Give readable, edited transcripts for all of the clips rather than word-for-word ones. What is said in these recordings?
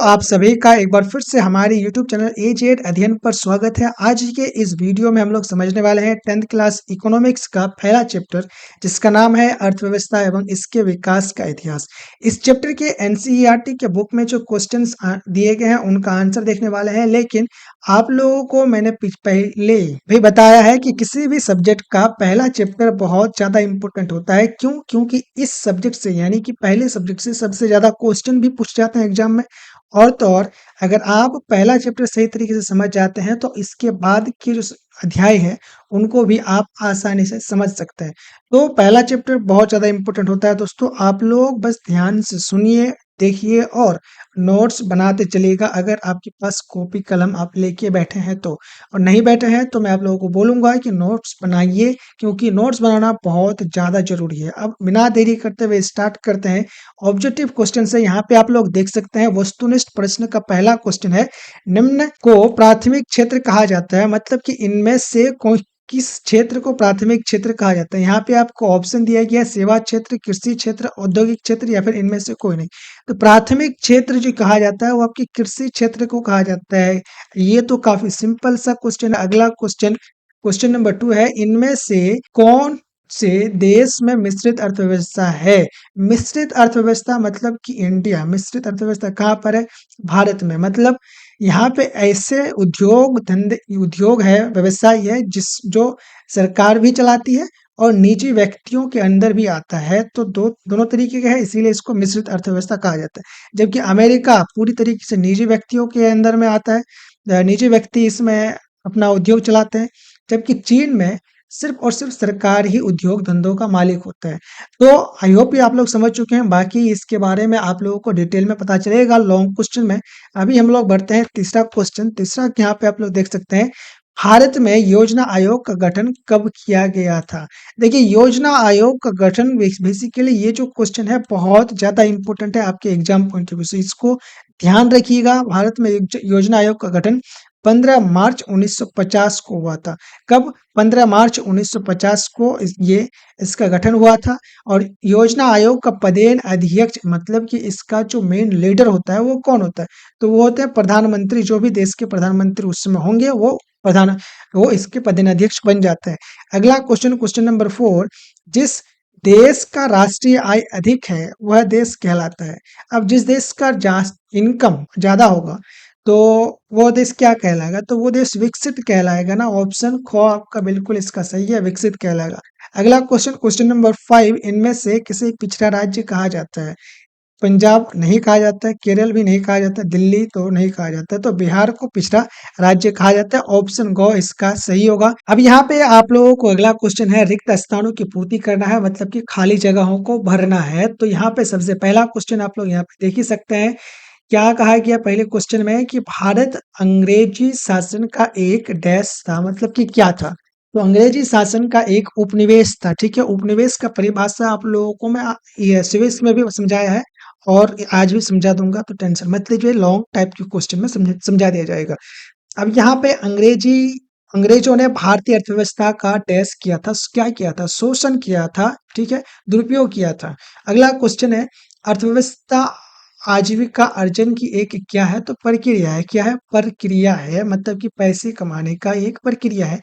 आप सभी का एक बार फिर से हमारे YouTube चैनल A-JED अध्ययन पर स्वागत है। आज के इस वीडियो में हम लोग समझने वाले हैं 10th क्लास इकोनॉमिक्स का पहला चैप्टर, जिसका नाम है अर्थव्यवस्था एवं इसके विकास का इतिहास। इस चैप्टर के NCERT के बुक में जो क्वेश्चंस दिए गए हैं उनका आंसर देखने वाले हैं, लेकिन आप लोगों को मैंने पहले भी बताया है कि किसी भी सब्जेक्ट का पहला चैप्टर बहुत ज़्यादा इंपॉर्टेंट होता है। क्यों? क्योंकि इस सब्जेक्ट से यानी कि पहले सब्जेक्ट से सबसे ज़्यादा क्वेश्चन भी पूछ जाते हैं एग्जाम में। और तो और अगर आप पहला चैप्टर सही तरीके से समझ जाते हैं तो इसके बाद के जो अध्याय है उनको भी आप आसानी से समझ सकते हैं। तो पहला चैप्टर बहुत ज़्यादा इम्पोर्टेंट होता है दोस्तों। आप लोग बस ध्यान से सुनिए, देखिए और नोट्स बनाते चलिएगा अगर आपके पास कॉपी कलम आप लेके बैठे हैं तो। और नहीं बैठे हैं तो मैं आप लोगों को बोलूँगा कि नोट्स बनाइए, क्योंकि नोट्स बनाना बहुत ज़्यादा ज़रूरी है। अब बिना देरी करते हुए स्टार्ट करते हैं ऑब्जेक्टिव क्वेश्चन से। यहाँ पे आप लोग देख सकते हैं वस्तुनिष्ठ प्रश्न का पहला क्वेश्चन है, निम्न को प्राथमिक क्षेत्र कहा जाता है, मतलब कि इनमें से किस क्षेत्र को प्राथमिक क्षेत्र कहा जाता है। यहाँ पे आपको ऑप्शन दिया गया है सेवा क्षेत्र, कृषि क्षेत्र, औद्योगिक क्षेत्र या फिर इनमें से कोई नहीं। तो प्राथमिक क्षेत्र जो कहा जाता है वो आपके कृषि क्षेत्र को कहा जाता है। ये तो काफी सिंपल सा क्वेश्चन है। अगला क्वेश्चन, क्वेश्चन नंबर 2 है, इनमें से कौन से देश में मिश्रित अर्थव्यवस्था है। मिश्रित अर्थव्यवस्था मतलब कि इंडिया। मिश्रित अर्थव्यवस्था कहाँ पर है? भारत में। मतलब यहाँ पे ऐसे उद्योग धंधे उद्योग है, व्यवसाय है जो सरकार भी चलाती है और निजी व्यक्तियों के अंदर भी आता है। तो दोनों तरीके का है, इसीलिए इसको मिश्रित अर्थव्यवस्था कहा जाता है। जबकि अमेरिका पूरी तरीके से निजी व्यक्तियों के अंदर में आता है, निजी व्यक्ति इसमें अपना उद्योग चलाते हैं। जबकि चीन में सिर्फ और सिर्फ सरकार ही उद्योग धंधों का मालिक होता है। तो आई होप ये आप लोग समझ चुके हैं। बाकी इसके बारे में आप लोगों को डिटेल में पता चलेगा लॉन्ग क्वेश्चन में। अभी हम लोग बढ़ते हैं तीसरा क्वेश्चन। तीसरा यहाँ पे आप लोग देख सकते हैं, भारत में योजना आयोग का गठन कब किया गया था। देखिए, योजना आयोग का गठन बेसिकली ये जो क्वेश्चन है बहुत ज्यादा इंपॉर्टेंट है आपके एग्जाम पॉइंट ऑफ व्यू से। इसको ध्यान रखिएगा। भारत में योजना आयोग का गठन 15 मार्च 1950 को हुआ था। कब? 15 मार्च 1950 को इसका गठन हुआ था। और योजना आयोग का पदेन अध्यक्ष मतलब कि इसका जो मेन लीडर होता है वो कौन होता है? तो वो होते हैं प्रधानमंत्री। जो भी देश के प्रधानमंत्री उस समय होंगे वो इसके पदेन अध्यक्ष बन जाते हैं। अगला क्वेश्चन, क्वेश्चन नंबर 4, जिस देश का राष्ट्रीय आय अधिक है वह देश कहलाता है। अब जिस देश का इनकम ज्यादा होगा तो वो देश क्या कहलाएगा? तो वो देश विकसित कहलाएगा ना। ऑप्शन ख आपका बिल्कुल इसका सही है, विकसित कहलाएगा। अगला क्वेश्चन, क्वेश्चन नंबर 5, इनमें से किसे पिछड़ा राज्य कहा जाता है। पंजाब नहीं कहा जाता है, केरल भी नहीं कहा जाता, दिल्ली तो नहीं कहा जाता, तो बिहार को पिछड़ा राज्य कहा जाता है। ऑप्शन ग इसका सही होगा। अब यहाँ पे आप लोगों को अगला क्वेश्चन है, रिक्त स्थानों की पूर्ति करना है, मतलब कि खाली जगहों को भरना है। तो यहाँ पे सबसे पहला क्वेश्चन आप लोग यहाँ पे देख ही सकते हैं। क्या कहा गया पहले क्वेश्चन में कि भारत अंग्रेजी शासन का एक डैश था, मतलब कि क्या था? तो अंग्रेजी शासन का एक उपनिवेश था। ठीक है, उपनिवेश का परिभाषा आप लोगों को मैं ये सिविल्स में भी समझाया है और आज भी समझा दूंगा, तो टेंशन मत लीजिए। लॉन्ग टाइप के क्वेश्चन में समझा दिया जाएगा। अब यहाँ पे अंग्रेजों ने भारतीय अर्थव्यवस्था का डैश किया था, क्या किया था? शोषण किया था। ठीक है, दुरुपयोग किया था। अगला क्वेश्चन है, अर्थव्यवस्था आजीविका अर्जन की एक क्या है? तो प्रक्रिया है। क्या है? प्रक्रिया है, मतलब कि पैसे कमाने का एक प्रक्रिया है।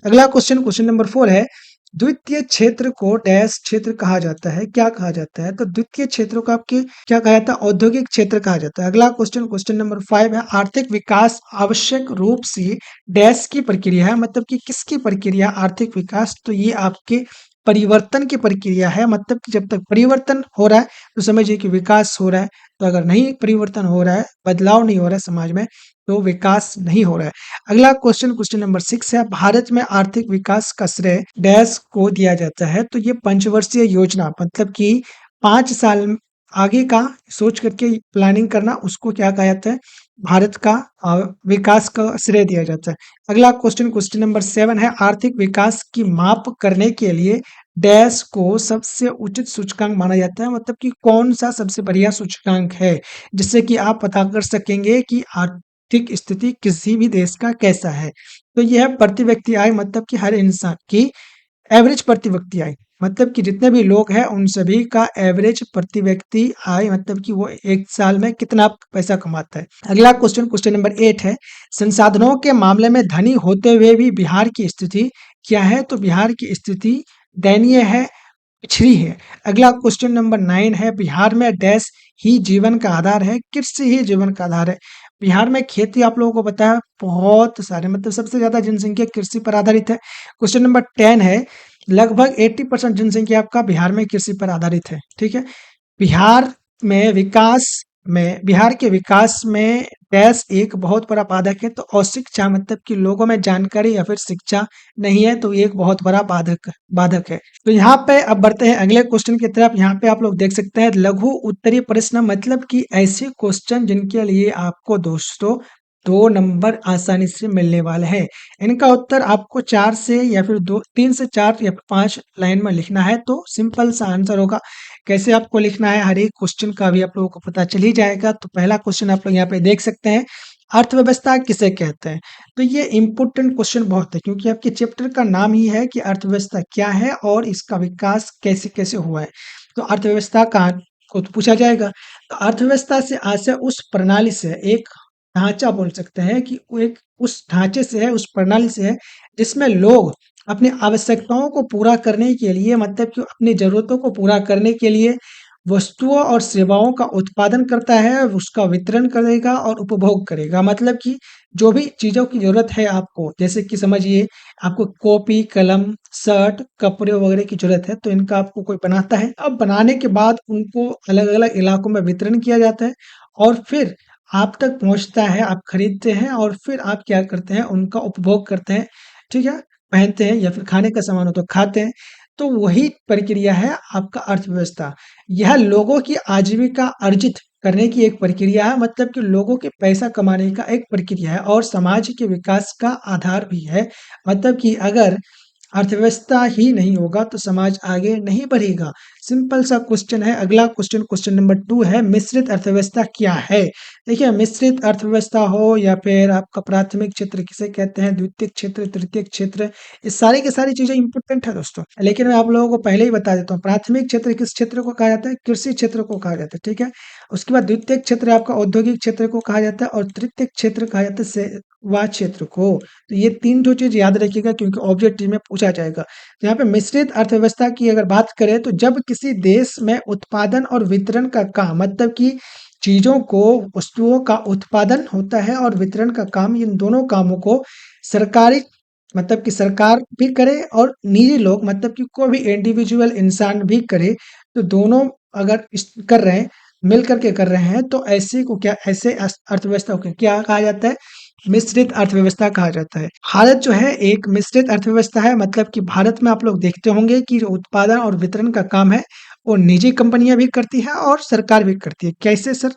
अगला क्वेश्चन, क्वेश्चन नंबर 4 है, द्वितीय क्षेत्र को डैश क्षेत्र कहा जाता है। क्या कहा जाता है? तो द्वितीय क्षेत्र को आपके क्या कहा जाता है? औद्योगिक क्षेत्र कहा जाता है। अगला क्वेश्चन, क्वेश्चन नंबर 5 है, आर्थिक विकास आवश्यक रूप से डैश की प्रक्रिया है, मतलब कि किसकी प्रक्रिया? आर्थिक विकास। तो ये आपके परिवर्तन की प्रक्रिया है, मतलब कि जब तक परिवर्तन हो रहा है तो समझिए कि विकास हो रहा है। तो अगर नहीं परिवर्तन हो रहा है, बदलाव नहीं हो रहा है समाज में, तो विकास नहीं हो रहा है। अगला क्वेश्चन, क्वेश्चन नंबर 6 है, भारत में आर्थिक विकास का श्रेय डैश को दिया जाता है। तो ये पंचवर्षीय योजना, मतलब कि 5 साल आगे का सोच करके प्लानिंग करना, उसको क्या कहा जाता है? भारत का विकास का श्रेय दिया जाता है। अगला क्वेश्चन, क्वेश्चन नंबर 7 है, आर्थिक विकास की माप करने के लिए डैश को सबसे उचित सूचकांक माना जाता है, मतलब कि कौन सा सबसे बढ़िया सूचकांक है जिससे कि आप पता कर सकेंगे कि आर्थिक स्थिति किसी भी देश का कैसा है। तो यह है प्रति व्यक्ति आय, मतलब कि हर इंसान की एवरेज प्रति व्यक्ति आय। मतलब कि जितने भी लोग हैं उन सभी का एवरेज प्रति व्यक्ति आय, मतलब कि वो एक साल में कितना पैसा कमाता है। अगला क्वेश्चन, क्वेश्चन नंबर 8 है, संसाधनों के मामले में धनी होते हुए भी बिहार की स्थिति क्या है? तो बिहार की स्थिति दयनीय है, पिछड़ी है। अगला क्वेश्चन नंबर 9 है, बिहार में डैश ही जीवन का आधार है? कृषि ही जीवन का आधार है। बिहार में खेती आप लोगों को पता है बहुत सारे, मतलब सबसे ज्यादा जनसंख्या कृषि पर आधारित है। क्वेश्चन नंबर 10 है, लगभग 80% जनसंख्या आपका बिहार में कृषि पर आधारित है। ठीक है। बिहार में विकास बिहार के विकास में डैश एक बहुत बड़ा बाधक है, तो अशिक्षा, मतलब कि लोगों में जानकारी या फिर शिक्षा नहीं है, तो ये एक बहुत बड़ा बाधक बाधक है। तो यहाँ पे अब बढ़ते हैं अगले क्वेश्चन की तरफ। यहाँ पे आप लोग देख सकते हैं लघु उत्तरीय प्रश्न, मतलब कि ऐसे क्वेश्चन जिनके लिए आपको दोस्तों 2 नंबर आसानी से मिलने वाले हैं। इनका उत्तर आपको 4 से या फिर 3 से 4 या 5 लाइन में लिखना है, तो सिंपल सा आंसर होगा। कैसे आपको लिखना है हर एक क्वेश्चन का भी आप लोगों को पता चल ही जाएगा। तो पहला क्वेश्चन आप लोग यहाँ पे देख सकते हैं, अर्थव्यवस्था किसे कहते हैं? तो ये इम्पोर्टेंट क्वेश्चन बहुत है, क्योंकि आपके चैप्टर का नाम ही है कि अर्थव्यवस्था क्या है और इसका विकास कैसे कैसे हुआ है। तो अर्थव्यवस्था का को तो पूछा जाएगा। तो अर्थव्यवस्था से आशय उस प्रणाली से, एक ढांचा बोल सकते हैं कि वो एक उस ढांचे से है, उस प्रणाली से है जिसमें लोग अपनी आवश्यकताओं को पूरा करने के लिए, मतलब कि अपनी ज़रूरतों को पूरा करने के लिए वस्तुओं और सेवाओं का उत्पादन करता है, उसका वितरण करेगा और उपभोग करेगा। मतलब कि जो भी चीज़ों की ज़रूरत है आपको, जैसे कि समझिए आपको कॉपी, कलम, शर्ट, कपड़े वगैरह की ज़रूरत है, तो इनका आपको कोई बनाता है। अब बनाने के बाद उनको अलग-अलग इलाकों में वितरण किया जाता है और फिर आप तक पहुँचता है, आप खरीदते हैं और फिर आप क्या करते हैं, उनका उपभोग करते हैं। ठीक है? पहनते हैं या फिर खाने का सामान हो तो खाते हैं। तो वही प्रक्रिया है आपका अर्थव्यवस्था। यह लोगों की आजीविका अर्जित करने की एक प्रक्रिया है, मतलब कि लोगों के पैसा कमाने का एक प्रक्रिया है और समाज के विकास का आधार भी है। मतलब कि अगर अर्थव्यवस्था ही नहीं होगा तो समाज आगे नहीं बढ़ेगा। सिंपल सा क्वेश्चन है। अगला क्वेश्चन, क्वेश्चन नंबर 2 है, मिश्रित अर्थव्यवस्था क्या है? देखिए, मिश्रित अर्थव्यवस्था हो या फिर आपका प्राथमिक क्षेत्र किसे कहते हैं, द्वितीयक क्षेत्र, तृतीयक क्षेत्र, ये सारी की सारी चीजें इंपॉर्टेंट है दोस्तों। लेकिन मैं आप लोगों को पहले ही बता देता हूँ, प्राथमिक क्षेत्र किस क्षेत्र को कहा जाता है? कृषि क्षेत्र को कहा जाता है। ठीक है। उसके बाद द्वितीयक क्षेत्र आपका औद्योगिक क्षेत्र को कहा जाता है और तृतीयक क्षेत्र कहा जाता है सेवा क्षेत्र को। तो ये 3 जो चीज़ याद रखिएगा, क्योंकि ऑब्जेक्टिव में पूछा जाएगा। तो यहाँ पे मिश्रित अर्थव्यवस्था की अगर बात करें, तो जब किसी देश में उत्पादन और वितरण का काम, मतलब कि चीज़ों को, वस्तुओं का उत्पादन होता है और वितरण का काम, इन दोनों कामों को सरकारी, मतलब कि सरकार भी करे और निजी लोग, मतलब कि कोई भी इंडिविजुअल इंसान भी करे, तो दोनों अगर कर रहे हैं, मिल करके कर रहे हैं, तो ऐसे को क्या, ऐसे अर्थव्यवस्था को क्या कहा जाता है? मिश्रित अर्थव्यवस्था कहा जाता है। भारत जो है एक मिश्रित अर्थव्यवस्था है, मतलब कि भारत में आप लोग देखते होंगे कि जो उत्पादन और वितरण का काम है वो निजी कंपनियां भी करती है और सरकार भी करती है। कैसे सर?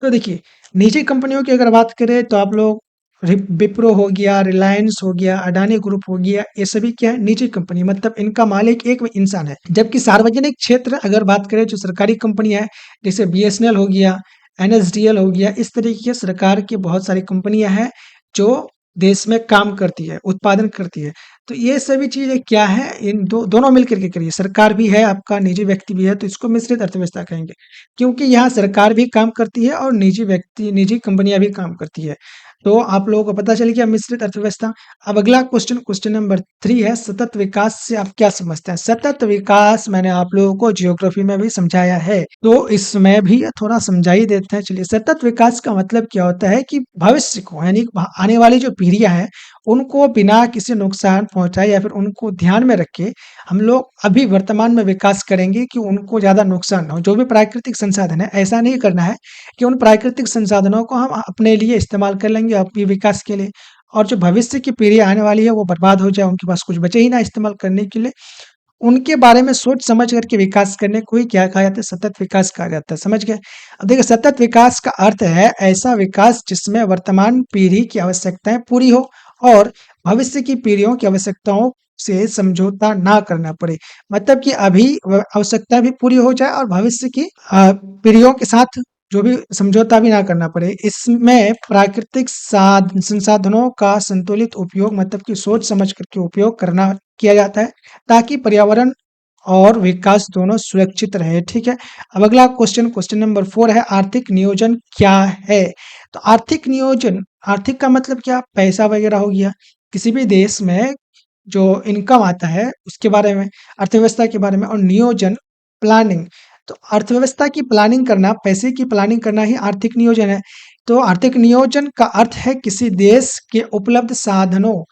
तो देखिए, निजी कंपनियों की अगर बात करें तो आप लोग विप्रो हो गया, रिलायंस हो गया, अडानी ग्रुप हो गया, ये सभी क्या है? निजी कंपनी, मतलब इनका मालिक एक इंसान है। जबकि सार्वजनिक क्षेत्र अगर बात करें, जो सरकारी कंपनी है, जैसे बीएसएनएल हो गया, एनएसडीएल हो गया, इस तरीके के सरकार की बहुत सारी कंपनियां हैं जो देश में काम करती है, उत्पादन करती है। तो ये सभी चीजें क्या है, इन दोनों मिलकर के करिए। सरकार भी है आपका, निजी व्यक्ति भी है, तो इसको मिश्रित अर्थव्यवस्था कहेंगे, क्योंकि यहाँ सरकार भी काम करती है और निजी व्यक्ति, निजी कंपनियां भी काम करती है। तो आप लोगों को पता चल गया मिश्रित अर्थव्यवस्था। अब अगला क्वेश्चन, क्वेश्चन नंबर 3 है, सतत विकास से आप क्या समझते हैं? सतत विकास मैंने आप लोगों को ज्योग्राफी में भी समझाया है, तो इसमें भी थोड़ा समझा ही देते हैं। चलिए, सतत विकास का मतलब क्या होता है कि भविष्य को, यानी आने वाली जो पीढ़ियां हैं उनको बिना किसी नुकसान पहुंचाए या फिर उनको ध्यान में रख के हम लोग अभी वर्तमान में विकास करेंगे कि उनको ज्यादा नुकसान ना हो। जो भी प्राकृतिक संसाधन है, ऐसा नहीं करना है कि उन प्राकृतिक संसाधनों को हम अपने लिए इस्तेमाल कर लेंगे अपने विकास के लिए, और जो भविष्य की पीढ़ी आने वाली है वो बर्बाद हो जाए, उनके पास कुछ बचे ही ना इस्तेमाल करने के लिए। उनके बारे में सोच समझ करके विकास करने को ही क्या कहा जाता है? सतत विकास कहा जाता है। समझ गए? अब देखिए, सतत विकास का अर्थ है ऐसा विकास जिसमें वर्तमान पीढ़ी की आवश्यकताएं पूरी हो और भविष्य की पीढ़ियों की आवश्यकताओं से समझौता ना करना पड़े। मतलब कि अभी आवश्यकता भी पूरी हो जाए और भविष्य की पीढ़ियों के साथ जो भी समझौता भी ना करना पड़े। इसमें प्राकृतिक संसाधनों का संतुलित उपयोग, मतलब कि सोच समझ करके उपयोग करना किया जाता है, ताकि पर्यावरण और विकास दोनों सुरक्षित रहे। ठीक है। अब अगला क्वेश्चन नंबर 4 है, आर्थिक नियोजन क्या है? तो आर्थिक नियोजन, आर्थिक का मतलब क्या? पैसा वगैरह हो गया। किसी भी देश में जो इनकम आता है उसके बारे में, अर्थव्यवस्था के बारे में। और नियोजन, प्लानिंग। तो अर्थव्यवस्था की प्लानिंग करना, पैसे की प्लानिंग करना ही आर्थिक नियोजन है। तो आर्थिक नियोजन का अर्थ है किसी देश के उपलब्ध साधनों,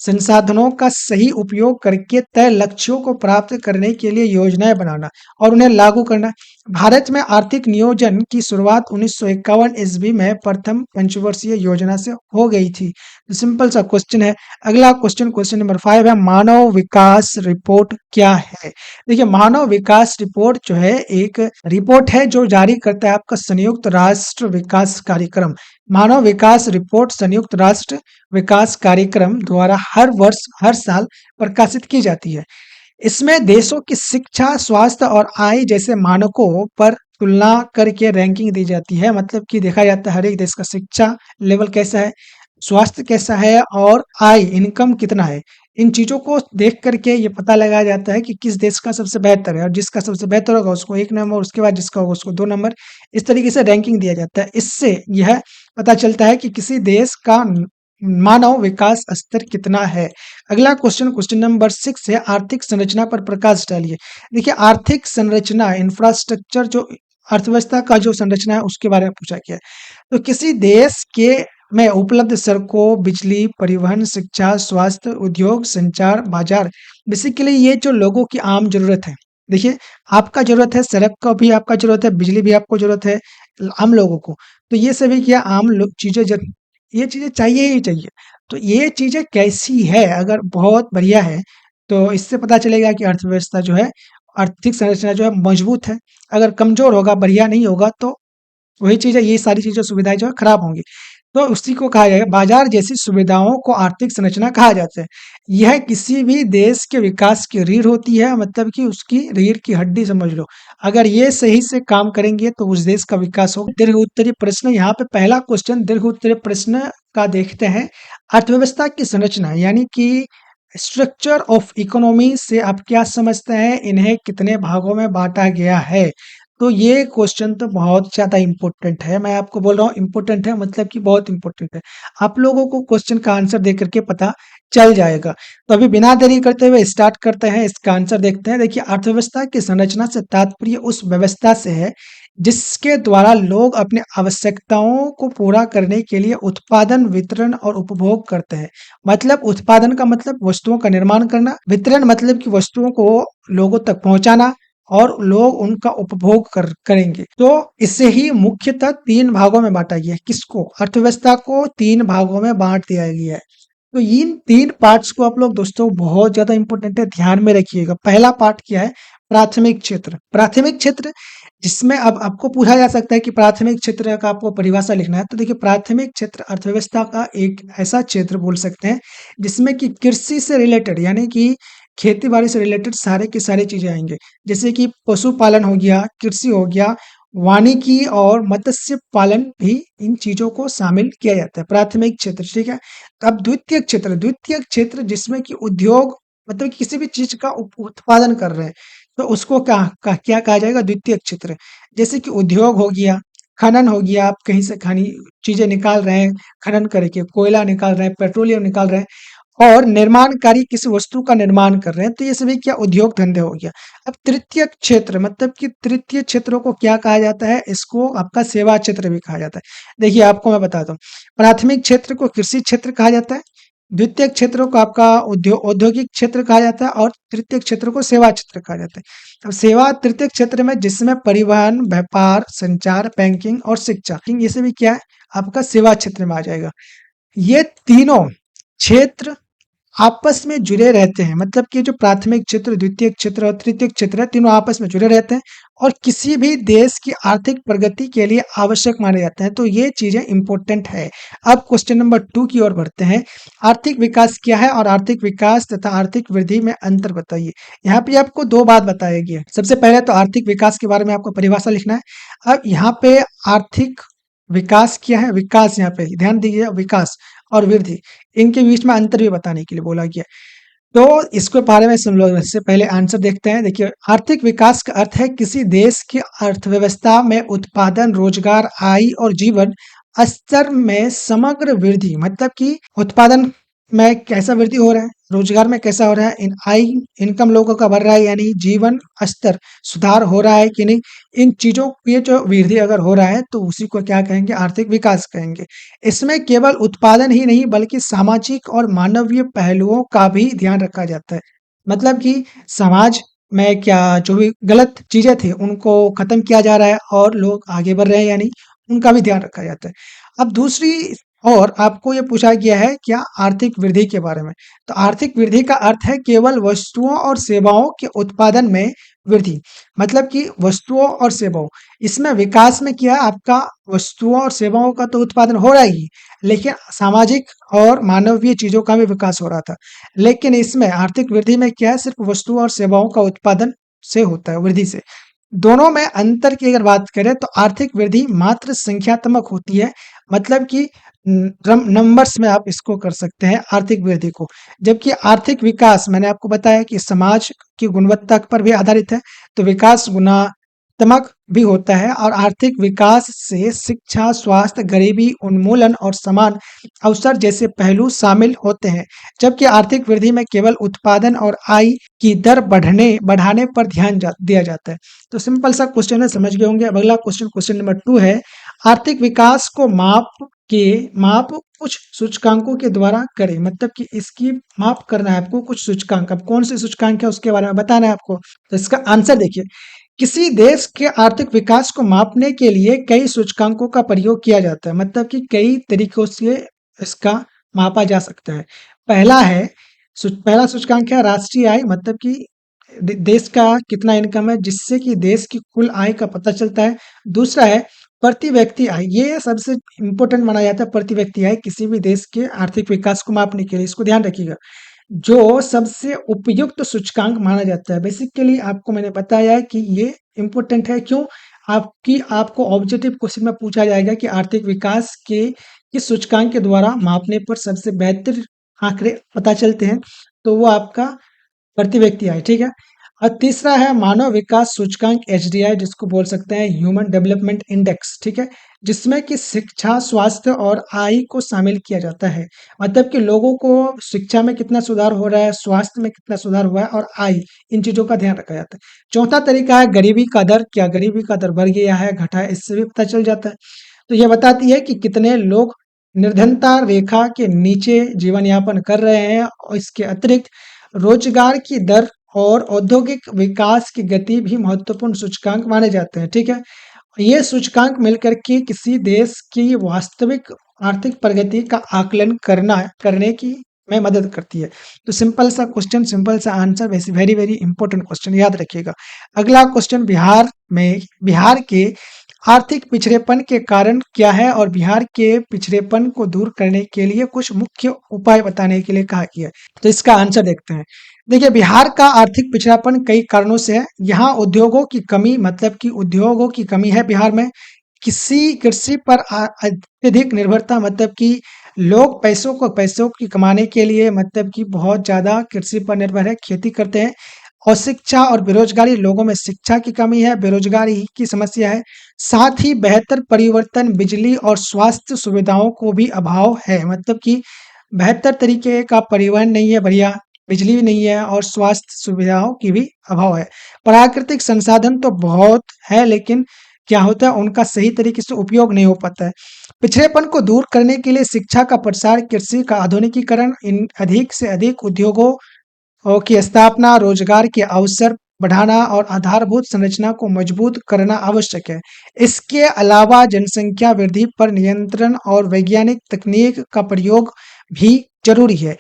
संसाधनों का सही उपयोग करके तय लक्ष्यों को प्राप्त करने के लिए योजनाएं बनाना और उन्हें लागू करना। भारत में आर्थिक नियोजन की शुरुआत 1951 ईस्वी में प्रथम पंचवर्षीय योजना से हो गई थी। सिंपल सा क्वेश्चन है। अगला क्वेश्चन नंबर 5 है, मानव विकास रिपोर्ट क्या है? देखिए, मानव विकास रिपोर्ट जो है एक रिपोर्ट है जो जारी करता है आपका संयुक्त राष्ट्र विकास कार्यक्रम। मानव विकास रिपोर्ट संयुक्त राष्ट्र विकास कार्यक्रम द्वारा हर वर्ष, हर साल प्रकाशित की जाती है। इसमें देशों की शिक्षा, स्वास्थ्य और आय जैसे मानकों पर तुलना करके रैंकिंग दी जाती है। मतलब कि देखा जाता है हर एक देश का शिक्षा लेवल कैसा है, स्वास्थ्य कैसा है और आय, इनकम कितना है। इन चीज़ों को देख करके ये पता लगाया जाता है कि किस देश का सबसे बेहतर है, और जिसका सबसे बेहतर होगा उसको 1 नंबर, उसके बाद जिसका होगा उसको 2 नंबर। इस तरीके से रैंकिंग दिया जाता है। इससे यह पता चलता है कि किसी देश का मानव विकास स्तर कितना है। अगला क्वेश्चन नंबर 6 है, आर्थिक संरचना पर प्रकाश डालिए। देखिए, आर्थिक संरचना, इंफ्रास्ट्रक्चर, जो अर्थव्यवस्था का जो संरचना है उसके बारे में पूछा गया है। तो किसी देश के में उपलब्ध सड़कों, बिजली, परिवहन, शिक्षा, स्वास्थ्य, उद्योग, संचार, बाजार, बेसिकली ये जो लोगों की आम जरूरत है। देखिए, आपका जरूरत है सड़क का भी, आपका जरूरत है बिजली भी, आपको जरूरत है आम लोगों को। तो ये सभी क्या आम चीजें, ये चीजें चाहिए ही चाहिए। तो ये चीजें कैसी है? अगर बहुत बढ़िया है तो इससे पता चलेगा कि अर्थव्यवस्था जो है, आर्थिक संरचना जो है मजबूत है। अगर कमजोर होगा, बढ़िया नहीं होगा, तो वही चीज़ है, ये सारी चीज़ें, सुविधाएँ जो है खराब होंगी। तो उसी को कहा जाएगा, बाज़ार जैसी सुविधाओं को आर्थिक संरचना कहा जाता है। यह किसी भी देश के विकास की रीढ़ होती है, मतलब कि उसकी रीढ़ की हड्डी समझ लो। अगर ये सही से काम करेंगे तो उस देश का विकास होगा। दीर्घ उत्तरीय प्रश्न, यहाँ पे पहला क्वेश्चन दीर्घ उत्तरीय प्रश्न का देखते हैं। अर्थव्यवस्था की संरचना यानी कि स्ट्रक्चर ऑफ इकोनॉमी से आप क्या समझते हैं? इन्हें कितने भागों में बाँटा गया है? तो ये क्वेश्चन तो बहुत ज़्यादा इम्पोर्टेंट है। मैं आपको बोल रहा हूँ इम्पोर्टेंट है, मतलब कि बहुत इम्पोर्टेंट है। आप लोगों को क्वेश्चन का आंसर देख करके पता चल जाएगा। तो अभी बिना देरी करते हुए स्टार्ट करते हैं, इसका आंसर देखते हैं। देखिए, अर्थव्यवस्था की संरचना से तात्पर्य उस व्यवस्था से है जिसके द्वारा लोग अपनी आवश्यकताओं को पूरा करने के लिए उत्पादन, वितरण और उपभोग करते हैं। मतलब उत्पादन का मतलब वस्तुओं का निर्माण करना, वितरण मतलब कि वस्तुओं को लोगों तक पहुंचाना, और लोग उनका उपभोग करेंगे। तो इसे ही मुख्यतः 3 भागों में बाँटा गया है। किसको? अर्थव्यवस्था को 3 भागों में बाँट दिया गया है। तो इन 3 पार्ट्स को आप लोग दोस्तों बहुत ज़्यादा इम्पोर्टेंट है, ध्यान में रखिएगा। पहला पार्ट क्या है? प्राथमिक क्षेत्र। प्राथमिक क्षेत्र जिसमें अब आपको पूछा जा सकता है कि प्राथमिक क्षेत्र का आपको परिभाषा लिखना है। तो देखिए, प्राथमिक क्षेत्र अर्थव्यवस्था का एक ऐसा क्षेत्र बोल सकते हैं जिसमें कि कृषि से रिलेटेड, यानी कि खेती-बाड़ी से रिलेटेड सारे की सारी चीज़ें आएँगे। जैसे कि पशुपालन हो गया, कृषि हो गया, वानिकी और मत्स्य पालन भी इन चीज़ों को शामिल किया जाता है, प्राथमिक क्षेत्र, ठीक है? अब द्वितीयक क्षेत्र जिसमें कि उद्योग, मतलब कि किसी भी चीज़ का उत्पादन कर रहे हैं, तो उसको क्या कहा जाएगा? द्वितीयक क्षेत्र। जैसे कि उद्योग हो गया, खनन हो गया, आप कहीं से खनी चीज़ें निकाल रहे हैं, खनन करके कोयला निकाल रहे हैं, पेट्रोलियम निकाल रहे हैं, और निर्माण कार्य किसी वस्तु का निर्माण कर रहे हैं, तो ये सभी क्या उद्योग धंधे हो गया। अब तृतीय क्षेत्र, मतलब कि तृतीय क्षेत्रों को क्या कहा जाता है? इसको आपका सेवा क्षेत्र भी कहा जाता है। देखिए, आपको मैं बताता हूँ, प्राथमिक क्षेत्र को कृषि क्षेत्र कहा जाता है, द्वितीय क्षेत्रों को आपका औद्योगिक क्षेत्र कहा जाता है, और तृतीय क्षेत्र को सेवा क्षेत्र कहा जाता है। अब सेवा तृतीय क्षेत्र में जिसमें परिवहन, व्यापार, संचार, बैंकिंग और शिक्षा, ये सभी क्या है? आपका सेवा क्षेत्र में आ जाएगा। ये तीनों क्षेत्र आपस में जुड़े रहते हैं, मतलब कि जो प्राथमिक क्षेत्र, द्वितीयक क्षेत्र और तृतीयक क्षेत्र है, तीनों आपस में जुड़े रहते हैं और किसी भी देश की आर्थिक प्रगति के लिए आवश्यक माने जाते हैं। तो ये चीजें इंपॉर्टेंट है। अब क्वेश्चन नंबर 2 की ओर बढ़ते हैं। आर्थिक विकास क्या है और आर्थिक विकास तथा आर्थिक वृद्धि में अंतर बताइए। यहाँ पे आपको 2 बात बताएगी है। सबसे पहले तो आर्थिक विकास के बारे में आपको परिभाषा लिखना है। अब यहाँ पे आर्थिक विकास क्या है? विकास, यहाँ पे ध्यान दीजिए, विकास और वृद्धि, इनके बीच में अंतर भी बताने के लिए बोला गया है। तो इसके बारे में सुन लो, इससे पहले आंसर देखते हैं। देखिए, आर्थिक विकास का अर्थ है किसी देश की अर्थव्यवस्था में उत्पादन, रोजगार, आय और जीवन स्तर में समग्र वृद्धि। मतलब कि उत्पादन में कैसा वृद्धि हो रहा है, रोजगार में कैसा हो रहा है, इन आय इनकम लोगों का बढ़ रहा है, यानी जीवन स्तर सुधार हो रहा है कि नहीं, इन चीजों की जो वृद्धि अगर हो रहा है तो उसी को क्या कहेंगे, आर्थिक विकास कहेंगे। इसमें केवल उत्पादन ही नहीं बल्कि सामाजिक और मानवीय पहलुओं का भी ध्यान रखा जाता है। मतलब कि समाज में क्या जो भी गलत चीजें थी उनको खत्म किया जा रहा है और लोग आगे बढ़ रहे हैं, यानी उनका भी ध्यान रखा जाता है। अब दूसरी और आपको ये पूछा गया है क्या, आर्थिक वृद्धि के बारे में। तो आर्थिक वृद्धि का अर्थ है केवल वस्तुओं और सेवाओं के उत्पादन में वृद्धि। मतलब कि वस्तुओं और सेवाओं, इसमें विकास में क्या है, आपका वस्तुओं और सेवाओं का तो उत्पादन हो रहा ही, लेकिन सामाजिक और मानवीय चीजों का भी विकास हो रहा था। लेकिन इसमें आर्थिक वृद्धि में क्या है, सिर्फ वस्तुओं और सेवाओं का उत्पादन से होता है, वृद्धि से। दोनों में अंतर की अगर बात करें तो आर्थिक वृद्धि मात्र संख्यात्मक होती है। मतलब कि नंबर्स में आप इसको कर सकते हैं आर्थिक वृद्धि को। जबकि आर्थिक विकास मैंने आपको बताया कि समाज की गुणवत्ता पर भी आधारित है, तो विकास गुणात्मक भी होता है। और आर्थिक विकास से शिक्षा, स्वास्थ्य, गरीबी उन्मूलन और समान अवसर जैसे पहलू शामिल होते हैं। जबकि आर्थिक वृद्धि में केवल उत्पादन और आय की दर बढ़ाने पर ध्यान दिया जाता है। तो सिंपल सा क्वेश्चन है, समझ गए होंगे। अब अगला क्वेश्चन, क्वेश्चन नंबर 2 है, आर्थिक विकास को माप कुछ सूचकांकों के द्वारा करें। मतलब कि इसकी माप करना है आपको कुछ सूचकांक। अब कौन से सूचकांक है उसके बारे में बताना है आपको। तो इसका आंसर देखिए, किसी देश के आर्थिक विकास को मापने के लिए कई सूचकांकों का प्रयोग किया जाता है। मतलब कि कई तरीकों से इसका मापा जा सकता है। पहला सूचकांक है राष्ट्रीय आय। मतलब कि देश का कितना इनकम है, जिससे कि देश की कुल आय का पता चलता है। दूसरा है प्रति व्यक्ति आय। ये सबसे इम्पोर्टेंट माना जाता है, प्रति व्यक्ति आय किसी भी देश के आर्थिक विकास को मापने के लिए, इसको ध्यान रखिएगा। जो सबसे उपयुक्त सूचकांक माना जाता है। बेसिकली आपको मैंने बताया है कि ये इम्पोर्टेंट है। क्यों, आपको ऑब्जेक्टिव क्वेश्चन में पूछा जाएगा कि आर्थिक विकास के किस सूचकांक के द्वारा मापने पर सबसे बेहतर आंकड़े पता चलते हैं, तो वो आपका प्रति व्यक्ति आय, ठीक है। और तीसरा है मानव विकास सूचकांक एचडीआई, जिसको बोल सकते हैं ह्यूमन डेवलपमेंट इंडेक्स, ठीक है, जिसमें कि शिक्षा, स्वास्थ्य और आय को शामिल किया जाता है। मतलब कि लोगों को शिक्षा में कितना सुधार हो रहा है, स्वास्थ्य में कितना सुधार हुआ है और आय, इन चीजों का ध्यान रखा जाता है। चौथा तरीका है गरीबी का दर। क्या गरीबी का दर बढ़ गया है, घटा है, इससे भी पता चल जाता है। तो यह बताती है कि कितने लोग निर्धनता रेखा के नीचे जीवन यापन कर रहे हैं। और इसके अतिरिक्त रोजगार की दर और औद्योगिक विकास की गति भी महत्वपूर्ण सूचकांक माने जाते हैं, ठीक है। ये सूचकांक मिलकर के किसी देश की वास्तविक आर्थिक प्रगति का आकलन करने की में मदद करती है। तो सिंपल सा क्वेश्चन, सिंपल सा आंसर, वैसे वेरी वेरी इंपॉर्टेंट क्वेश्चन, याद रखिएगा। अगला क्वेश्चन, बिहार के आर्थिक पिछड़ेपन के कारण क्या है और बिहार के पिछड़ेपन को दूर करने के लिए कुछ मुख्य उपाय बताने के लिए कहा गया है। तो इसका आंसर देखते हैं। देखिए, बिहार का आर्थिक पिछड़ापन कई कारणों से है। यहाँ उद्योगों की कमी, मतलब कि उद्योगों की कमी है बिहार में। कृषि पर अत्यधिक निर्भरता। मतलब कि लोग पैसों की कमाने के लिए, मतलब कि बहुत ज्यादा कृषि पर निर्भर है, खेती करते हैं। और शिक्षा और बेरोजगारी, लोगों में शिक्षा की कमी है, बेरोजगारी की समस्या है। साथ ही बेहतर परिवर्तन, बिजली और स्वास्थ्य सुविधाओं को भी अभाव है। मतलब कि बेहतर तरीके का परिवहन नहीं है, बढ़िया बिजली भी नहीं है और स्वास्थ्य सुविधाओं की भी अभाव है। प्राकृतिक संसाधन तो बहुत है, लेकिन क्या होता है, उनका सही तरीके से उपयोग नहीं हो पाता है। पिछड़ेपन को दूर करने के लिए शिक्षा का प्रसार, कृषि का आधुनिकीकरण, इन अधिक से अधिक उद्योगों की स्थापना, रोजगार के अवसर बढ़ाना और आधारभूत संरचना को मजबूत करना आवश्यक है। इसके अलावा जनसंख्या वृद्धि पर नियंत्रण और वैज्ञानिक तकनीक का प्रयोग भी जरूरी है।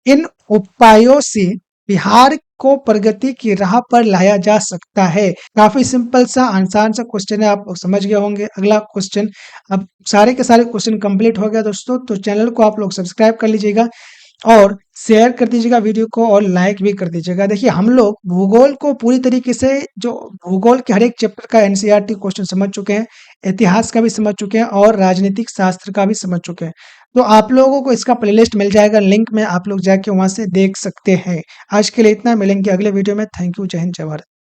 इन उपायों से बिहार को प्रगति की राह पर लाया जा सकता है। काफी सिंपल सा आसान सा क्वेश्चन है, आप समझ गए होंगे। अगला क्वेश्चन, अब सारे के सारे क्वेश्चन कंप्लीट हो गया दोस्तों। तो चैनल को आप लोग सब्सक्राइब कर लीजिएगा और शेयर कर दीजिएगा वीडियो को और लाइक भी कर दीजिएगा। देखिए, हम लोग भूगोल को पूरी तरीके से, जो भूगोल के हर एक चैप्टर का एनसीईआरटी क्वेश्चन समझ चुके हैं, इतिहास का भी समझ चुके हैं और राजनीतिक शास्त्र का भी समझ चुके हैं। तो आप लोगों को इसका प्लेलिस्ट मिल जाएगा, लिंक में आप लोग जाके वहाँ से देख सकते हैं। आज के लिए इतना, मिलेंगे अगले वीडियो में। थैंक यू, जय हिंद, जय भारत।